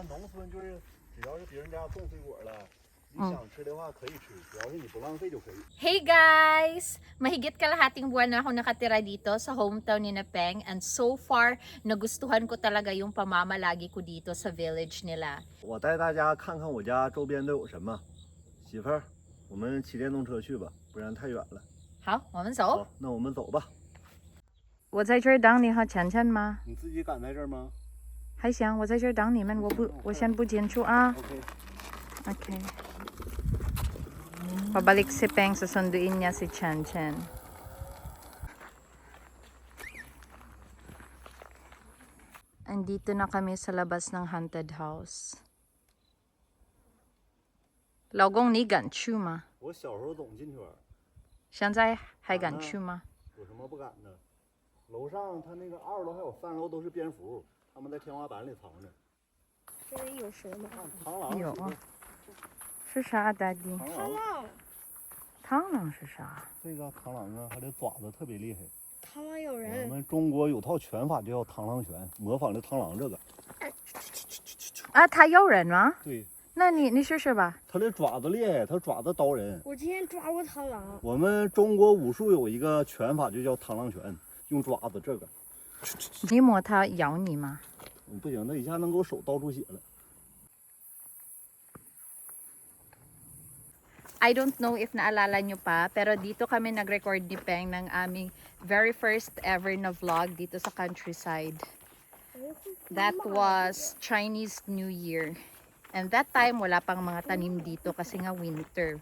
们农村就是只要是别人家种水果了，你想吃的话可以吃，只要是你不浪费就可以。Hey guys! Mahigit kalahating buwan na ako nakatira dito sa hometown ni Peng, and so far, nagustuhan ko talaga yung pamamalagi ko dito sa village nila. 我带大家看看我家周边都有什么。媳妇儿，我们骑电动车去吧，不然太远了。好，我们走。好，那我们走吧。我在这儿等你和晨晨吗？你自己赶在这儿吗？还行，我在这儿等你们，我先不进去啊。 OK。 Okay. Pabalik si Peng, susunduin niya si Chen Chen. Andito na kami sa labas ng haunted house. 老公你敢去吗？我小时候总进去玩。现在还敢去吗？有什么不敢的？楼上它那个2楼还有3楼都是蝙蝠，他们在天花板里藏着。这里有蛇吗？螳螂有啊。是啥，Daddy？螳螂。螳螂是啥？这个螳螂啊，它的爪子特别厉害。螳螂有人。我们中国有套拳法叫螳螂拳，模仿的螳螂这个。啊，它咬人吗？对。那你试试吧。它的爪子厉害，它爪子刀人。我今天抓过螳螂。我们中国武术有一个拳法就叫螳螂拳，用爪子这个。你摸它咬你吗？不行，它一下能给我手刀出血了。 I don't know if naalala nyo pa, pero dito kami nag-record ni Peng ng aming very first ever na vlog dito sa countryside. That was Chinese New Year. And that time, wala pang mga tanim dito kasi nga winter.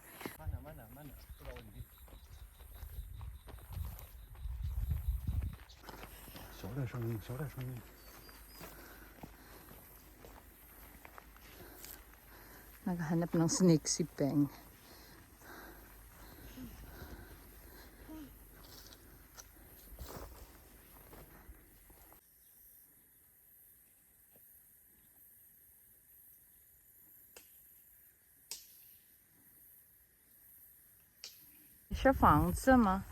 Naghahanap ng snake si Peng.是房子吗？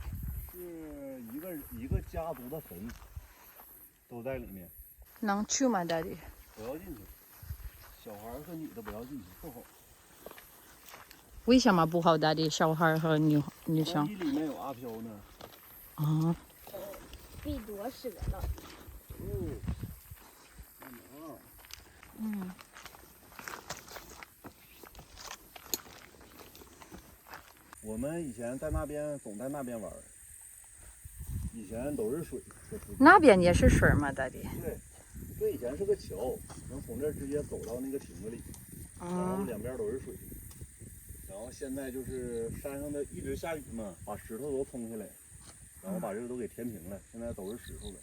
是一个家族的坟，都在里面。能去吗，Daddy？不要进去，小孩和女的不要进去，不好。为什么不好，Daddy？小孩和女生？万一里面有阿飘呢？啊。必夺舍了。嗯。 我们以前在那边总在那边玩，以前都是水。那边也是水吗，Daddy？对，这以前是个桥，能从这儿直接走到那个亭子里，然后两边都是水。然后现在就是山上的一直下雨嘛，把石头都冲下来，然后把这个都给填平了，现在都是石头了。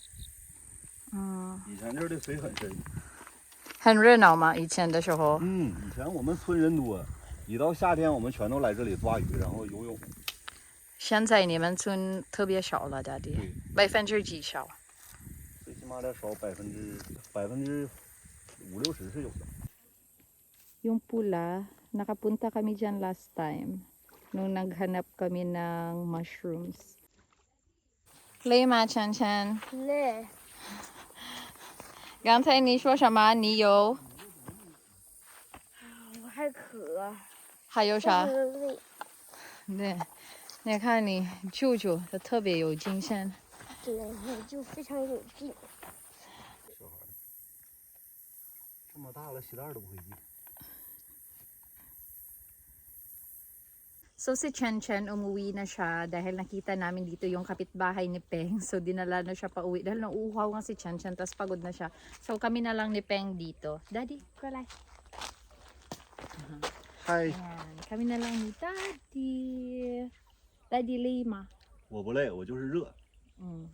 以前这儿的水很深。很热闹吗？以前的时候？以前我们村人多。 一到夏天，我们全都来这里抓鱼，然后游泳。现在你们村特别少了，Daddy。5%几少？最起码得少50%、50-60%是有的。Yung pula, nakapunta kami dyan last time nung naghanap kami ng mushrooms. 累吗，晨晨？累。刚才你说什么？你有？我还渴。 还有啥？累。对，你看你舅舅，他特别有精神。对，我就非常有劲。小孩，这么大了，鞋带都不会系。So si Chen Chen umuwi na siya dahil nakita namin dito yung kapitbahay ni Peng. So dinala na siya pa uwi dahil nauuhaw nga si Chen Chen tapos pagod na siya. So kami na lang ni Peng dito. Daddy, kulay. Hi. Kami na lang ni Daddy. Daddy 累吗？我不累，我就是热。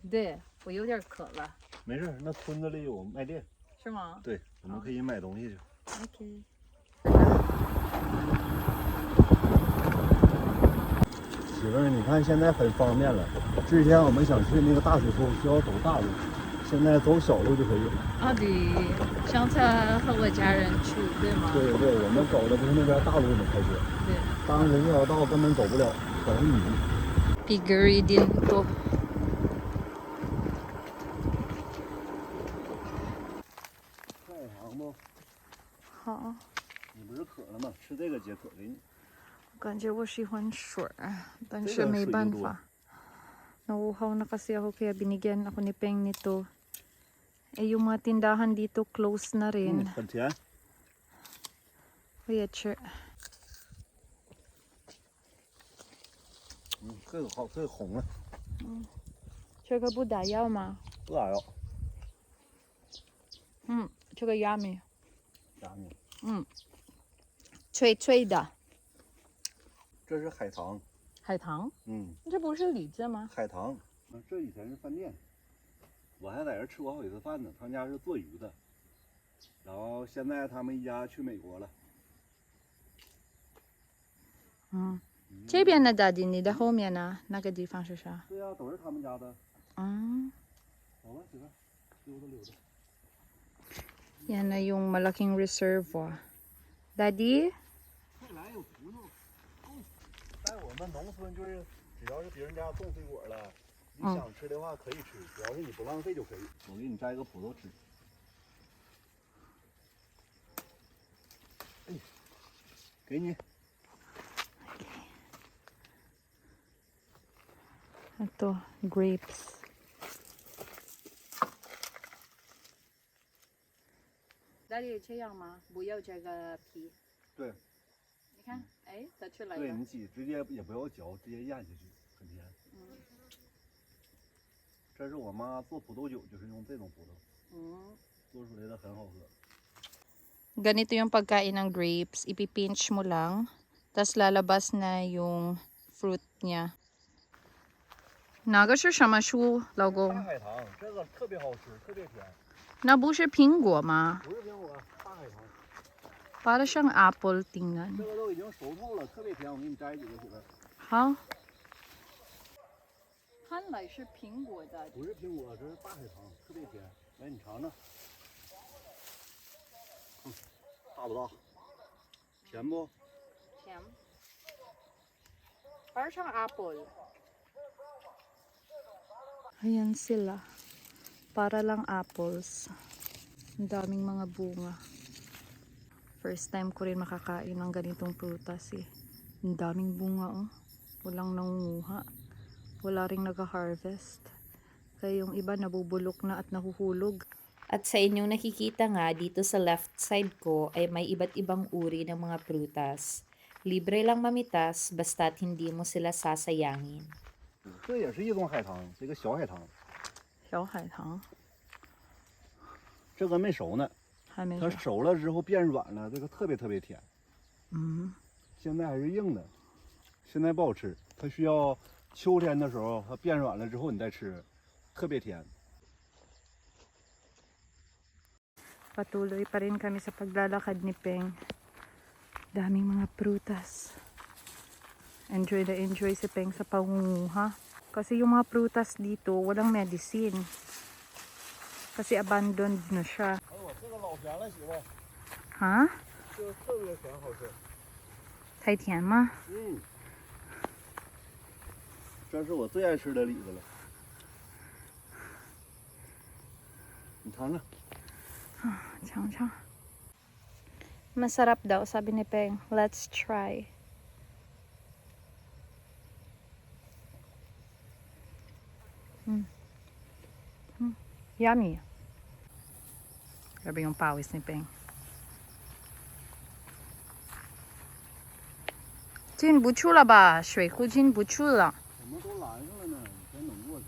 对，我有点渴了。没事，那村子里有卖店。是吗？对，我们可以买东西去。OK。媳妇儿，你看现在很方便了。之前我们想去那个大水沟需要走大路，现在走小路就可以了。啊，对，上次和我家人去，对吗？对，我们走的不是那边大路怎么开车？对。当时那条道根本走不了，很迷。Piggery din to. 太长不？好。吃这个解渴给你。感觉我喜欢水儿，但是这个没水就多办法。Nauuhaw na kasi ako kaya binigyan ako ni Peng nito. Eh yung mga tindahan dito close na 嗯， rin. 很甜。 Kaya che. 嗯，这个好，这个红了， 저거 부다요 마. 不咋要。 저거 yummy. 啥呢？脆脆的。这是海棠。海棠？嗯，这不是李子吗？海棠。这以前是饭店，我还在这吃过好几次饭呢。他们家是做鱼的，然后现在他们一家去美国了。这边的daddy，你的后面呢？那个地方是啥？对呀、都是他们家的。走吧，媳妇儿，溜达溜达。 Yan na yung malaking reservoir. Daddy? 快来有葡萄。在我们农村，就是只要是别人家种水果了，你想吃的话可以吃，只要是你不浪费就可以。我给你摘个葡萄吃。哎，给你。 Ito, grapes. Daddy，这样吗？不要这个皮。对。你看，哎，它出来对了。你挤直接也不要嚼，直接咽下去，很甜。这是我妈做葡萄酒，就是用这种葡萄，做出来的很好喝。 Ganito yung pagkain ng grapes. Ipipinch mo lang. Tapos lalabas na yung fruit niya. 哪个是什么树，老大公？海棠，这个特别好吃，特别甜。那不是苹果吗？不是苹果，大海棠。 Para siyang apple tingnan. 这个都已经熟透了，特别甜。我给你摘几个媳妇儿。好。看来是苹果的。不是苹果，这是大海棠，特别甜。来，你尝尝。大不大？甜不？甜。Para siyang apple. Ayan sila. Para lang apples. Ang daming mga bunga. First time ko rin makakain ng ganitong prutas eh. Ang daming bunga oh. Walang nangunguha. Wala ring nag-harvest. Kaya yung iba nabubulok na at nahuhulog. At sa inyong nakikita nga dito sa left side ko ay may iba't ibang uri ng mga prutas. Libre lang mamitas basta't hindi mo sila sasayangin. 这也是一种海棠，这个小海棠。小海棠。这个没熟呢。 还没它熟了之后变软了，这个特别特别甜。现在还是硬的，现在不好吃。它需要秋天的时候，它变软了之后你再吃，特别甜。Patuloy pa rin kami sa paglalakad ni Peng. Daming mga prutas. Enjoy na enjoy si Peng sa pangunguha. Kasi yung mga prutas dito, walang medicine. Kasi abandoned na siya. 这个老甜了，媳妇儿。哈？这个特别甜，好吃。太甜吗？这是我最爱吃的李子了。你尝尝。尝尝。Masarap daw, sabi ni Peng. Let's try. Yummy. Grabe yung pawis ni Peng. 进不去了吧？水库进不去了。怎么都拦上了呢？你先能过去。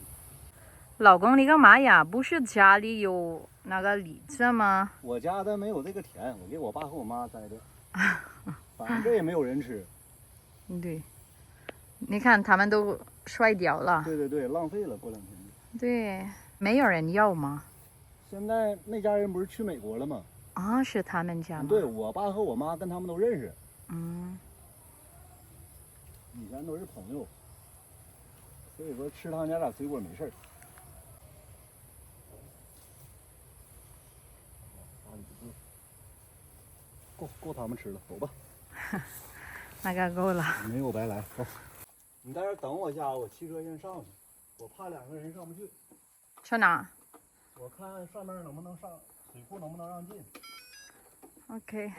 老公，你干嘛呀？不是家里有那个李子吗？我家的没有这个甜，我给我爸和我妈摘的。反正这也没有人吃。对，你看他们都摔掉了。对对对，浪费了，过两天。对，没有人要吗？现在那家人不是去美国了吗？啊，是他们家吗？对，我爸和我妈跟他们都认识。以前都是朋友，所以说吃他们家点水果没事儿。够他们吃了，走吧。那个够了。没有白来，走。你在这等我一下，我汽车先上去，我怕两个人上不去。去哪？我看上面能不能上水库，能不能让进。OK。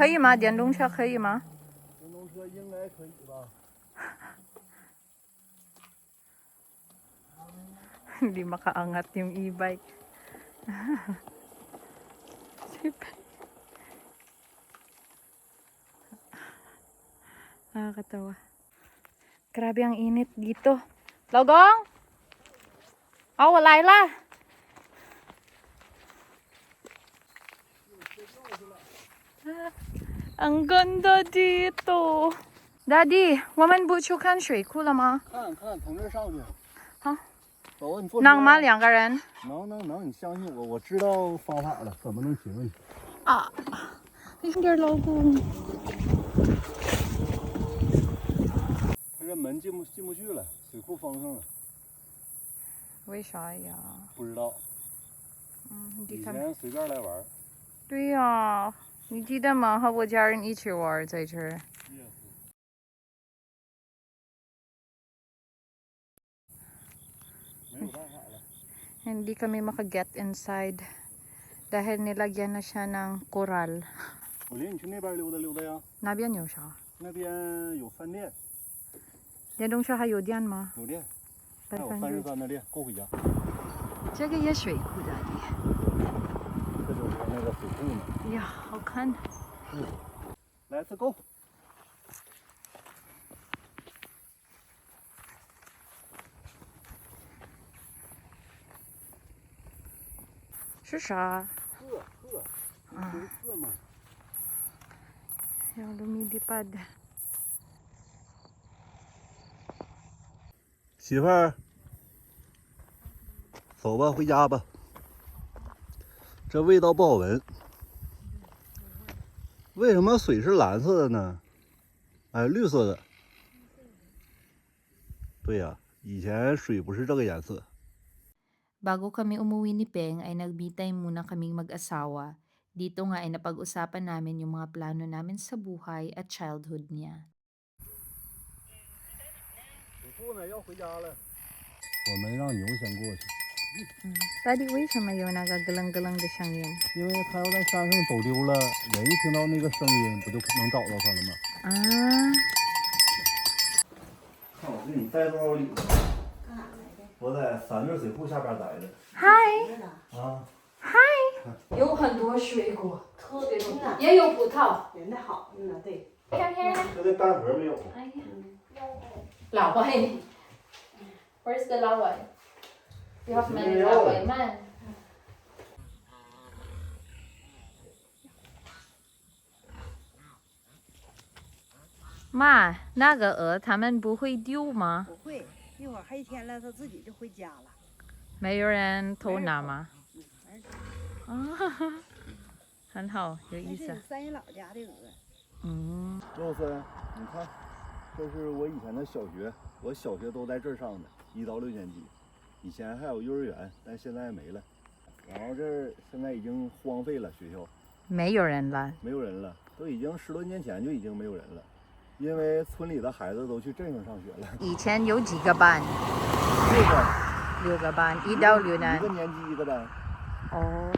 可以吗？电动车可以吗？电动车应该可以吧？Hindi makaangat yung e-bike. Nakakatawa. Grabe ang init dito. Logong! Oh, wala la. Ang ganda dito. Daddy, 我们不去看水库了吗？看看，从这儿上去。好。走，你坐车。能吗？2个人？能，你相信我，我知道方法了，怎么能行你？啊，有点老公。他这门进不去了，水库封上了。为啥呀？不知道。以前随便来玩。对呀，你记得吗？和我家人一起玩在这儿。没有办法了。Hindi kami makaget inside dahil nilagyan na siya ng koral. 我领你去那边溜达溜达呀。那边有啥？那边有饭店。电动车还有电吗？有电。还有33的电，够回家。这个也水库的。这就是那个水库呢。呀，好看。Let's go。是啥？鹤嘛。要lumilipad。媳妇儿，走吧，回家吧。这味道不好闻。为什么水是蓝色的呢？哎，绿色的。对呀，以前水不是这个颜色。Bago kami umuwi ni Peng ay nagbitay muna kaming mag-asawa. Dito nga ay napag-usapan namin yung mga plano namin sa buhay at childhood niya. 我们让牛先过去。Daddy, 为什么有那个咯楞咯楞的声音？因为它要在山上走丢了，人一听到那个声音，不就能找到它了吗？啊！看我给你带多少礼物？我在3月水库下边待着。嗨啊。嗨，有很多水果，特别多，也有葡萄。人的好，对。看看，这个干核没有。哎呀，老外，Where's the 老外？You have many 老外man。妈，那个鹅它们不会丢吗？不会，一会儿黑天了，它自己就回家了。没有人偷拿吗？啊，很好，有意思。三爷老家的鹅。嗯。周森，你看，这是我以前的小学，我小学都在这儿上的，1到6年级。以前还有幼儿园，但现在没了。然后这儿现在已经荒废了，学校没有人了。没有人了，都已经10多年前就已经没有人了，因为村里的孩子都去镇上上学了。以前有几个班？6个班，1到6年。1个年级1个班。哦。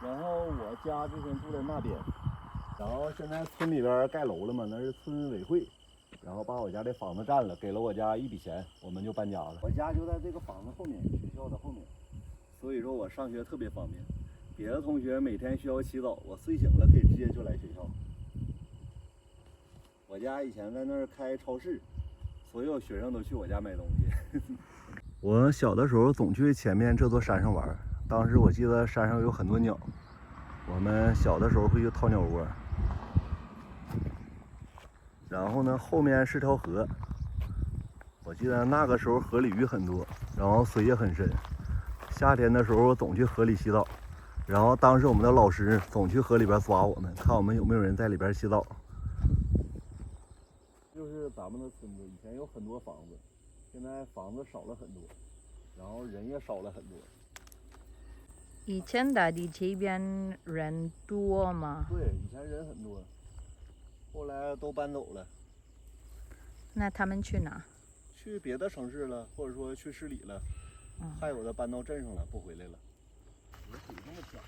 然后我家之前住在那边，然后现在村里边盖楼了嘛，那是村委会，然后把我家的房子占了，给了我家一笔钱，我们就搬家了。我家就在这个房子后面，学校的后面，所以说我上学特别方便。别的同学每天需要起早，我睡醒了可以直接就来学校。我家以前在那儿开超市，所有学生都去我家买东西。我小的时候总去前面这座山上玩，当时我记得山上有很多鸟，我们小的时候会去掏鸟窝。然后呢，后面是条河，我记得那个时候河里鱼很多，然后水也很深。夏天的时候总去河里洗澡，然后当时我们的老师总去河里边抓我们，看我们有没有人在里边洗澡。就是咱们的村子，以前有很多房子，现在房子少了很多，然后人也少了很多。以前的这边人多吗？对，以前人很多，后来都搬走了。那他们去哪？去别的城市了，或者说去市里了，还有的搬到镇上了，不回来了。水这么浅。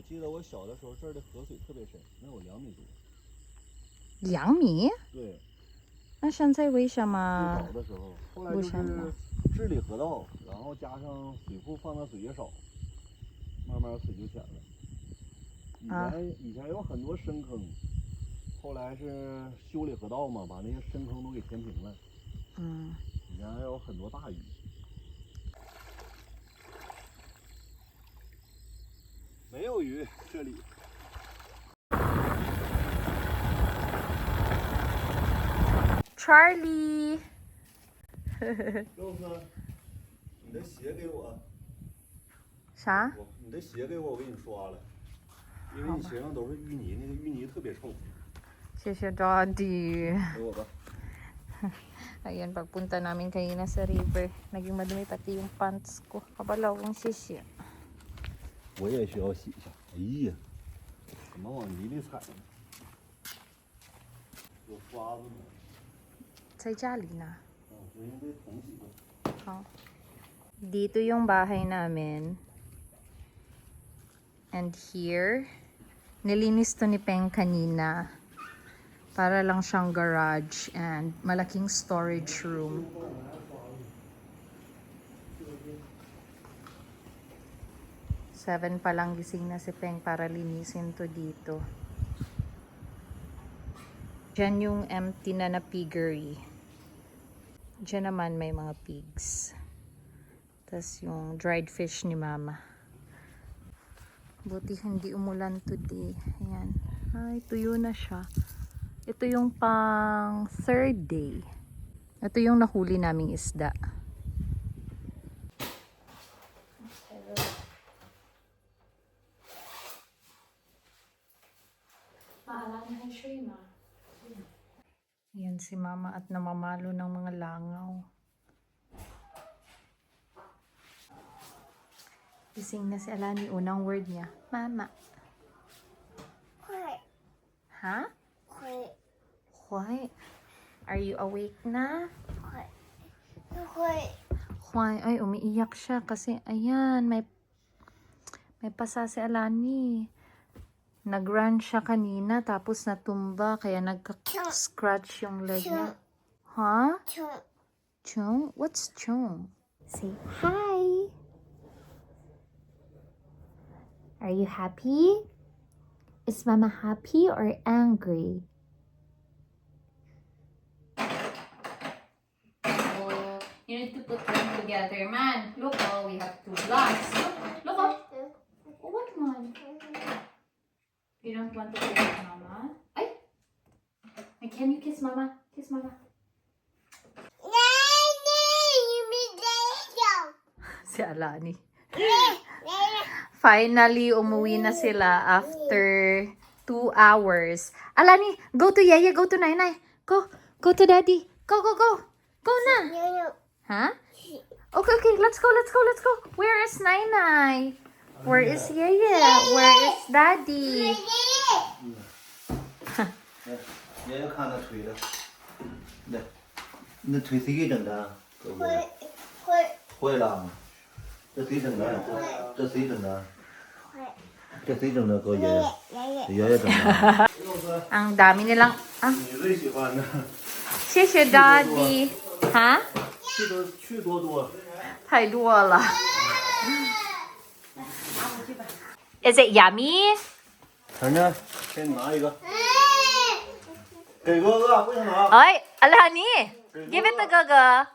记得我小的时候这儿的河水特别深，能有2米多。2米？对，那现在为什最么早？的时候，后来就是治理河道，然后加上水库放的水也少，慢慢水就浅了。以前有很多深坑，后来是修理河道嘛，把那些深坑都给填平了。嗯，以前还有很多大鱼。没有鱼这里。Charlie， 肉哥，你的鞋给我。啥？你的鞋给我，我给你刷了，因为你鞋上都是淤泥，那个淤泥特别臭。谢谢 Daddy. 给我吧。 Ayan, pagpunta namin kanina sa river, naging madumi pati yung pants ko. Kabalawang sisi. 我也需要洗一下。哎呀，怎么往泥里踩呢？有刷子吗？ Sa jali na. 我用这桶洗吧。 Oh. Dito yung bahay namin. And here, nilinis to ni Peng kanina. Para lang siyang garage and malaking storage room. Seven pa lang gising na si Peng para linisin to dito. Diyan yung empty na piggery. Diyan naman may mga pigs. Tapos yung dried fish ni Mama. Buti hindi umulan today. Ayan. Ay, tuyo na siya. Ito yung pang 3rd day. Ito yung nahuli naming isda. Yan si Mama at namamalo ng mga langaw. Gising na si Alani. Unang word niya, Mama. 会 Ha? 会 Why? Are you awake na? 会 Why? Ay, umiiyak siya kasi ayan, may pasa si Alani. Nag-run siya kanina tapos natumba kaya nagka-scratch yung leg niya. Huh? 就 Chung? What's chung? Say hi. Are you happy? Is Mama happy or angry? Oh, you need to put them together, man. Look, oh, we have 2 blocks. Look, oh. Oh, what one? You don't want to kiss Mama? Ay! Ay, can you kiss Mama? Kiss Mama. Si Alani. Finally, umuwi na sila after 2 hours. Alani, go to Yaya, go to Nainay. Go to Daddy. Go. Go na. Huh? Okay, let's go. Where is Nainay? Where is Yaya? Where is Daddy? 爷爷看他腿的，那腿谁给整的？会了，这谁整的？这谁整的？这谁整的？给爷爷，爷爷整的。 Ang dami nilang... Ah, 你最喜欢的，谢谢 Daddy. Ha? 去多多。太多了。Is it yummy? 晨晨，给你拿一个，给哥哥，不行拿。 Ay, Alani. Give it to Gaga.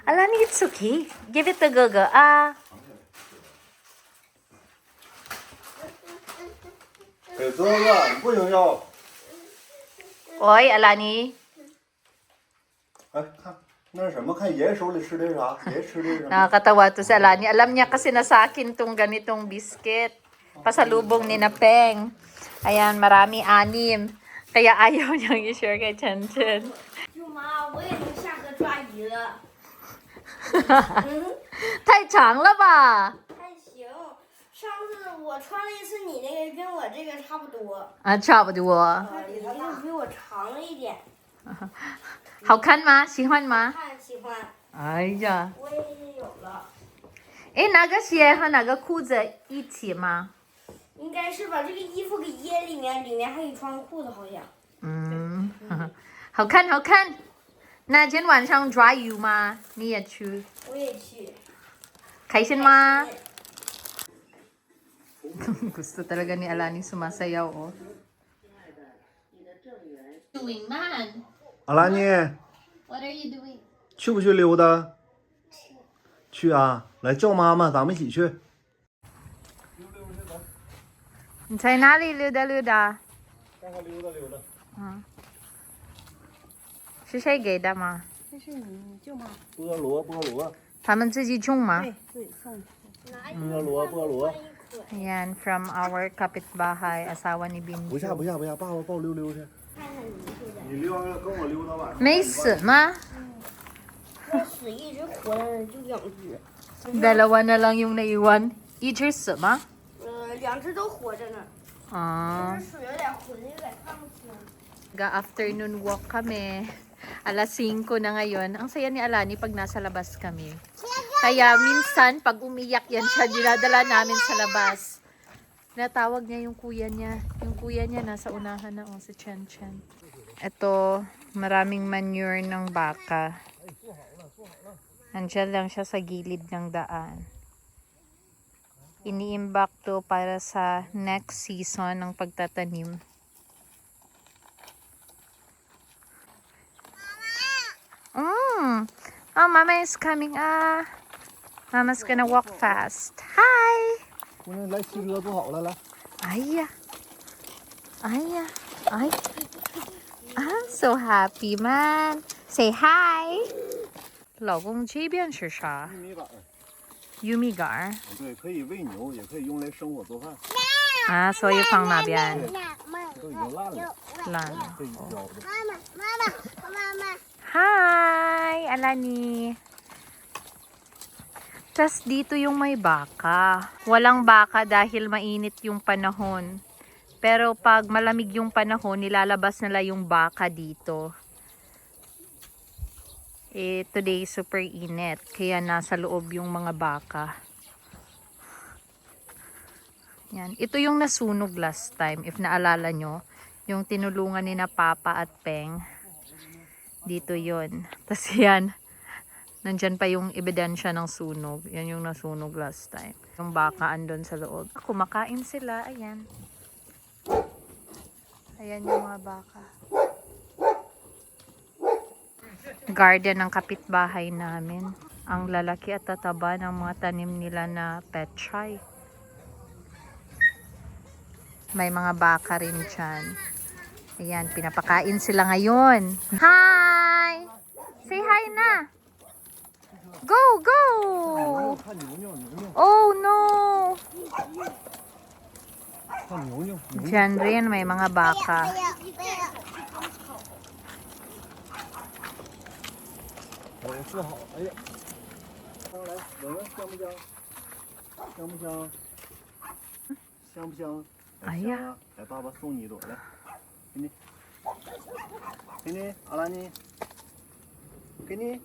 Alani, it's okay. Give it to Gaga. Ah. 给哥哥，你不行要。 Oy, Alani. 哎，看那是什么？看爷爷手里吃的是啥？爷爷吃的是什么？ Nakakatawa to si Alani. Alam niya kasi na sa akin tong ganitong biscuit. Pasalubong ni Napeng. Ayan, marami 6. Kaya ayaw niyang i-share kay Chen Chen. 舅妈，我也能下河抓鱼了。太长了吧？还行，上次我穿了一次你那个，跟我这个差不多。啊，差不多。你这个比我长了一点。好看吗？喜欢吗？看喜欢，哎呀，我也有了。哎，哪个鞋和哪个裤子一起吗？应该是把这个衣服给掖里面，里面还有一双裤子，好像。嗯，好看好看。那今天晚上 dry you 吗？你也去？我也去。开心吗？Gusto talaga ni Alani sumasayaw, oh. Doing man? 阿兰妮， What are you doing? 去不去溜达？去啊！来叫妈妈，咱们一起去。你在哪里溜达溜达？刚好溜达溜达。是谁给的吗？这是你舅妈，菠萝，菠萝，他们自己种吗？对对，送的。菠萝，菠萝。 Ayan, from our kapitbahay, asawa ni 不 Binju. 下不下不下，爸爸抱溜溜去。看看你这个，你溜完跟我溜达晚上。没死吗？那死一直活着呢，就2只。 Dalawa na lang yung naiwan. 一只死吗？ 2只都活着呢。Ah. 这水有点浑，有点看不清。 Afternoon walk kami. Alas 5 na ngayon. Ang saya ni Alani pag nasa labas kami. Kaya minsan, pag umiyak yan siya, dinadala namin sa labas. Natawag niya yung kuya niya. Yung kuya niya nasa unahan na, si Chen Chen. Ito, maraming manure ng baka. Nandiyan lang siya sa gilid ng daan. Iniimbak to para sa next season ng pagtatanim. Oh, Mama is coming. Mama's gonna walk fast. Hi. 姑娘，来骑车坐好了，来。哎呀，哎呀，哎，so happy man. Say hi. 老公这边是啥？玉米杆儿，玉米杆儿对，可以喂牛，也可以用来生火做饭。啊，所以放那边都已经烂了，烂了。这一浇的。 Hi, Alani. Tas dito yung may baka. Walang baka dahil mainit yung panahon. Pero pag malamig yung panahon, nilalabas nila yung baka dito. Today super init. Kaya nasa loob yung mga baka. Yan. Ito yung nasunog last time. If naalala nyo, yung tinulungan ni na Papa at Peng. Dito yon. Tapos yan, nandyan pa yung ebidensya ng sunog. Yan yung nasunog last time. Yung baka andun sa loob. Kumakain sila. Ayan. Ayan yung mga baka. Garden ng kapitbahay namin. Ang lalaki at tataba ng mga tanim nila na petchay. May mga baka rin dyan. Ayan, pinapakain sila ngayon. Hi! Say hi na! Go, go! 看牛牛，牛牛， Oh no! 看牛牛，牛牛。 Diyan rin may mga baka. 我做好，哎呀，上来，闻闻香不香？香不香？香不香？哎呀香啊！来，爸爸送你一朵，来，给你，给你，阿兰妮，给你，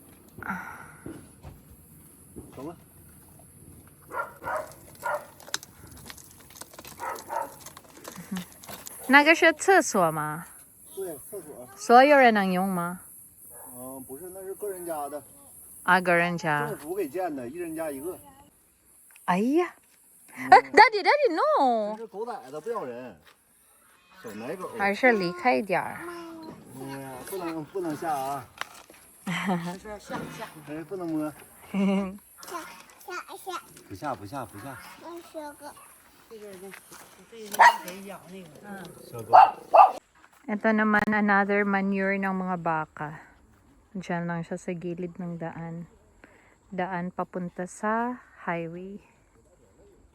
走吧。 那个是厕所吗？对，厕所。所有人能用吗？不是，那是个人家的，啊，个人家政。府给建的，一人家一个。哎呀！Daddy, Daddy, 这 no！ 是狗崽子，不要人，小奶狗。还是离开一点儿。哎呀，不能下啊！说下不下？哎，不能摸。不下。这个呢，这个得咬那个。小狗。 Ito naman another manure ng mga baka. Diyan lang siya sa gilid ng daan. Daan papunta sa highway.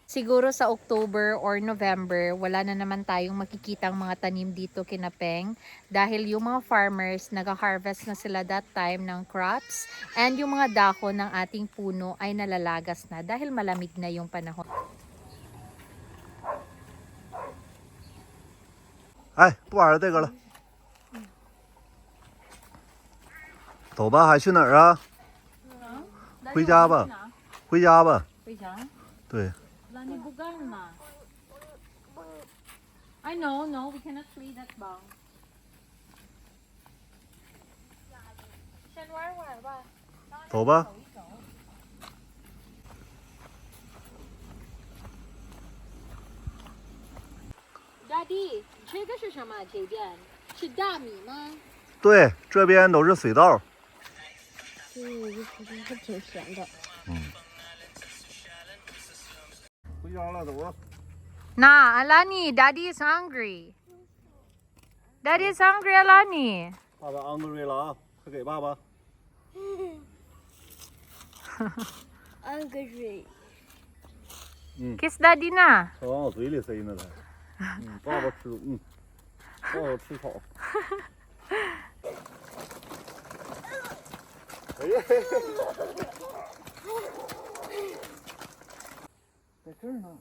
Siguro sa October or November, wala na naman tayong makikitang mga tanim dito kina Peng. Dahil yung mga farmers, nag-harvest na sila that time ng crops. And yung mga dahon ng ating puno ay nalalagas na dahil malamig na yung panahon. 哎，不玩这个了，走吧，还去哪儿啊？回家吧，回家吧。回对， Lani bugal na. I know, no, we cannot play that bang. 先玩玩吧。走吧。 Daddy，这个是什么？这边是大米吗？对，这边都是水稻。还挺咸的。回家了，走了。 Na, Alani, Daddy is hungry. Daddy is hungry, Alani. 爸爸 hungry 了啊，快给爸爸。 Angry。 Kiss Daddy na. 它往我嘴里塞呢，它。爸爸吃，爸爸吃草。哎呀，在这儿呢。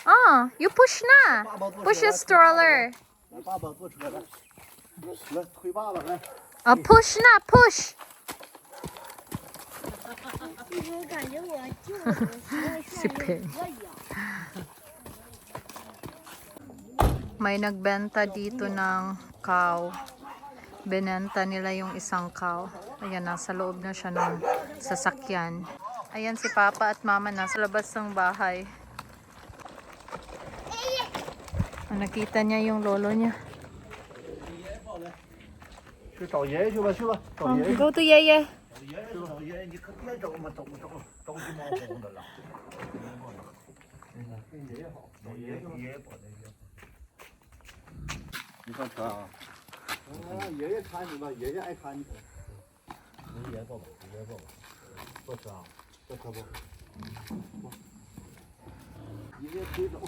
Oh, you push na. Push the stroller. 来，爸爸坐车来，来推爸爸来。 Push na, push. 我感觉我就是Sipin. May nagbenta dito ng cow. Binenta nila yung isang cow. Ayan, nasa loob na siya ng sasakyan. Ayan si Papa at Mama nasa labas ng bahay. Nakita niya yung lolo niya. 去找爷爷去吧，去吧，找爷爷。 Go to Yeye. 找爷爷去吧，找爷爷，你可别整嘛，整着急忙慌的了。跟爷爷好，找爷爷去吧，爷爷保这个。你上车啊？爷爷看你吧，爷爷爱看你。爷爷抱吧，爷爷抱吧。坐车啊？坐车不？爷爷推走。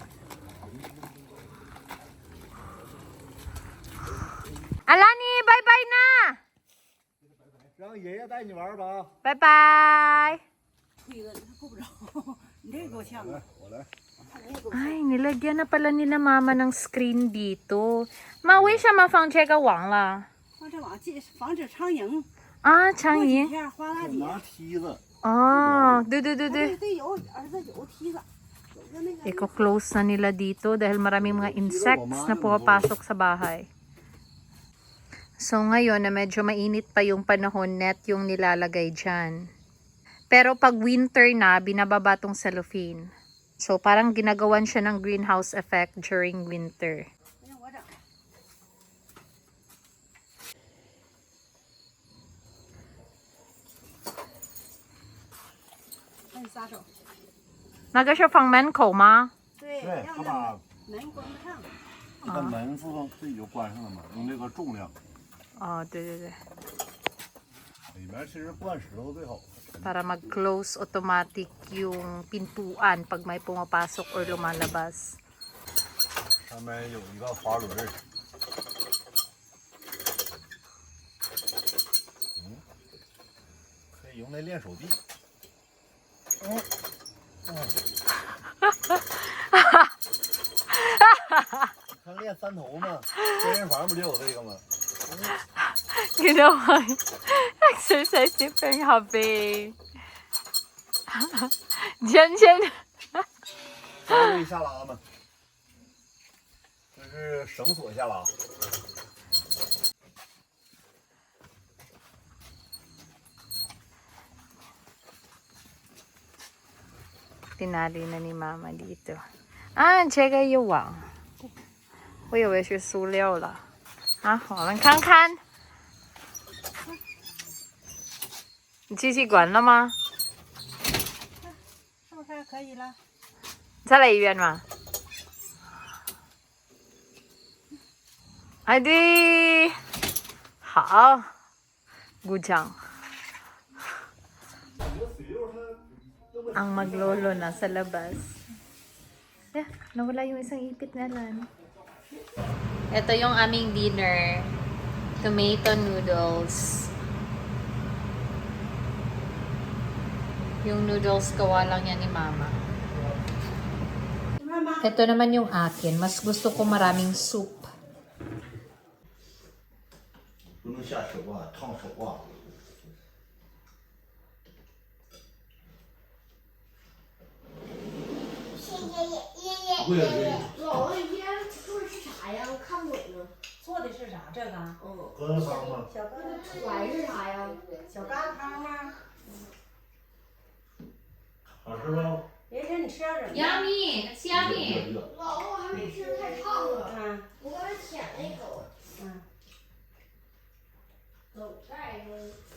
Alani, bye-bye na. 让爷爷带你玩吧。 Bye-bye. 推了他够不着，你这个够呛啊！我来。 Ay, nilagyan na pala nila Mama ng screen dito. Ma, 为什么放这个网了？放这网防止苍蝇。啊，苍过几蝇。天滑大底。拿梯子。哦，对对对对。对，有儿子有梯子，有个那个。 Iko-close na nila dito dahil maraming mga insects na pumapasok sa bahay. So ngayon na medyo mainit pa yung panahon, net yung nilalagay dyan. Pero pag winter na, binababa tong cellophane. So parang ginagawan siya ng greenhouse effect during winter. 让我整。那你撒手。那个是放门口吗？对，对，让他把门关不上。把门自动自己就关上了嘛，用这个重量。哦，对对对。里面其实灌石头最好。 Para mag-close automatic yung pintuan pag may pumapasok or lumalabas. 上面有一个滑轮。可以用来练手臂。看练三头嘛，健身房不就有这个吗？ Ginawa exercise ni Peng Habi. Diyan, diyan. 稍微下拉嘛，这是绳索下拉。 Tinali na ni Mama dito. Ah, 这个有网。我以为是塑料了。啊，我们看看。你机器关了吗？是不是可以了？再来一遍嘛。哎，对，好，good job。Ang maglolo na sa labas. Yeah, nawala yung isang ipit na lan. Ito yung aming dinner. Tomato noodles. Yung noodles, gawa lang yan ni Mama. Ito naman yung akin. Mas gusto ko maraming soup. 不能下手啊，烫手啊。不会老子今天做的是啥呀？我看不懂呢。做的是啥？这个？疙瘩汤吗？小疙瘩团是啥呀？小疙瘩汤吗？好吃吗？别人你吃点儿。 Yummy! It's yummy! 老子我还没吃，太烫了。嗯我刚才舔了一口。嗯。走，再一个。